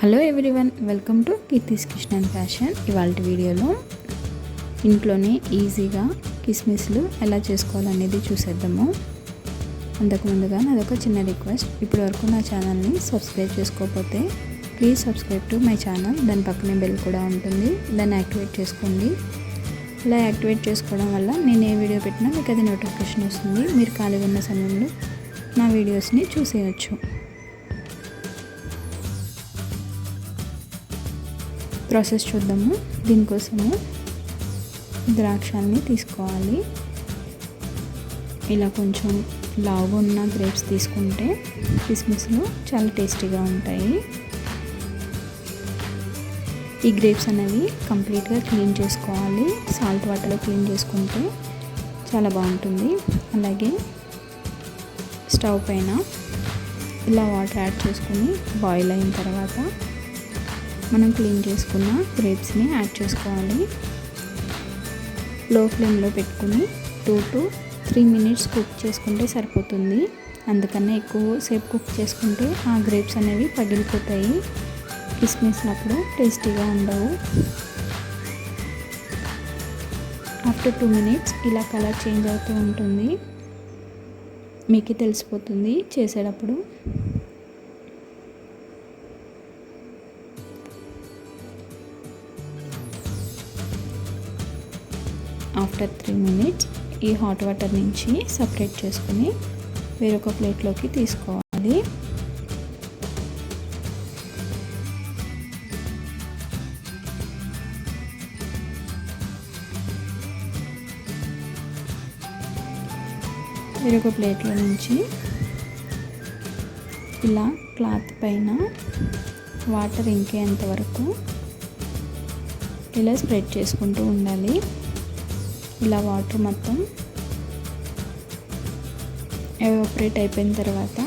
Hello everyone, welcome to Keerthi's kitchen and fashion. ఇవాళ వీడియోలో ఇంట్లోనే ఈజీగా కిస్మిస్లు ఎలా చేసుకోవాలనేది చూసేద్దాము. అంతకు ముందుగా నాదొక చిన్న రిక్వెస్ట్, ఇప్పటి వరకు నా ఛానల్ని సబ్స్క్రైబ్ చేసుకోకపోతే please subscribe to my channel. దాని పక్కనే బెల్ కూడా ఉంటుంది, దాన్ని యాక్టివేట్ చేసుకోండి. ఇలా యాక్టివేట్ చేసుకోవడం వల్ల నేను ఏ వీడియో పెట్టినా మీకు అది నోటిఫికేషన్ వస్తుంది. మీరు ఖాళీగా ఉన్న సమయంలో నా వీడియోస్ని చూసేయచ్చు. ప్రాసెస్ చూద్దాము. దీనికోసము ద్రాక్షల్ని తీసుకోవాలి. ఇలా కొంచెం లావుగా ఉన్న గ్రేప్స్ తీసుకుంటే కిస్మిస్లు చాలా టేస్టీగా ఉంటాయి. ఈ గ్రేప్స్ అనేవి కంప్లీట్గా క్లీన్ చేసుకోవాలి. సాల్ట్ వాటర్లో క్లీన్ చేసుకుంటే చాలా బాగుంటుంది. అలాగే స్టవ్ పైన ఇలా వాటర్ యాడ్ చేసుకొని బాయిల్ అయిన తర్వాత మనం క్లీన్ చేసుకున్న గ్రేప్స్ని యాడ్ చేసుకోవాలి. లో ఫ్లేమ్లో పెట్టుకుని 2 to 3 minutes కుక్ చేసుకుంటే సరిపోతుంది. అందుకనే ఎక్కువ సేపు కుక్ చేసుకుంటే ఆ గ్రేప్స్ అనేవి పగిలిపోతాయి. కిస్మిస్లు అప్పుడు టేస్టీగా ఉండవు. ఆఫ్టర్ 2 minutes ఇలా కలర్ చేంజ్ అవుతూ ఉంటుంది. మీకు తెలిసిపోతుంది చేసేటప్పుడు. ఆఫ్టర్ 3 minutes ఈ హాట్ వాటర్ నుంచి సపరేట్ చేసుకుని వేరొక ప్లేట్లోకి తీసుకోవాలి. వేరొక ప్లేట్లో నుంచి ఇలా క్లాత్ పైన వాటర్ ఇంకేంత వరకు ఇలా స్ప్రెడ్ చేసుకుంటూ ఉండాలి. ఇలా వాటర్ మొత్తం ఎవాపరేట్ అయిపోయిన తర్వాత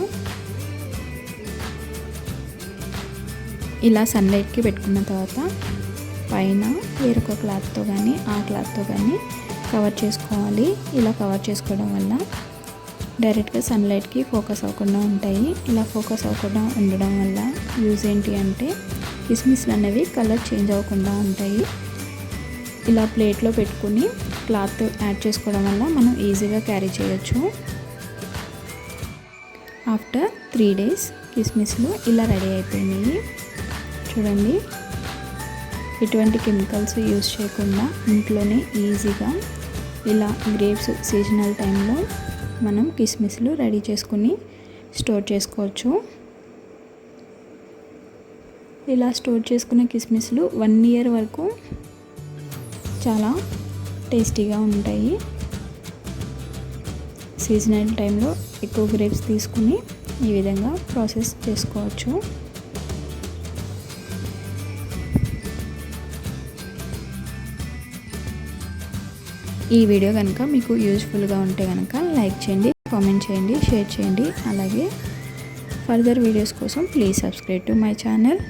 ఇలా సన్లైట్కి పెట్టుకున్న తర్వాత పైన వేరొక క్లాత్తో కానీ ఆ క్లాత్తో కానీ కవర్ చేసుకోవాలి. ఇలా కవర్ చేసుకోవడం వల్ల డైరెక్ట్గా సన్లైట్కి ఫోకస్ అవ్వకుండా ఉంటాయి. ఇలా ఫోకస్ అవ్వకుండా ఉండడం వల్ల యూజ్ ఏంటి అంటే కిస్మిస్లు అనేవి కలర్ చేంజ్ అవ్వకుండా ఉంటాయి. ఇలా ప్లేట్లో పెట్టుకుని క్లాత్ యాడ్ చేసుకోవడం వల్ల మనం ఈజీగా క్యారీ చేయొచ్చు. ఆఫ్టర్ 3 days కిస్మిస్లు ఇలా రెడీ అయిపోయినాయి. చూడండి, ఎటువంటి కెమికల్స్ యూజ్ చేయకుండా ఇంట్లోనే ఈజీగా ఇలా గ్రేప్స్ సీజనల్ టైంలో మనం కిస్మిస్లు రెడీ చేసుకుని స్టోర్ చేసుకోవచ్చు. ఇలా స్టోర్ చేసుకున్న కిస్మిస్లు 1 year వరకు చాలా టేస్టీగా ఉంటాయి. సీజనల్ టైంలో ఎక్కువ గ్రేప్స్ తీసుకుని ఈ విధంగా ప్రాసెస్ చేసుకోవచ్చు. ఈ వీడియో కనుక మీకు యూజ్ఫుల్గా ఉంటే కనుక లైక్ చేయండి, కామెంట్ చేయండి, షేర్ చేయండి. అలాగే ఫర్దర్ వీడియోస్ కోసం please subscribe to my channel.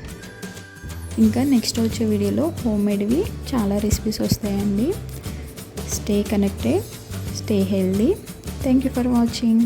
ఇంకా నెక్స్ట్ వచ్చే వీడియోలో హోమ్ మేడ్వి చాలా రెసిపీస్ వస్తాయండి. Stay connected, stay healthy. Thank you for watching.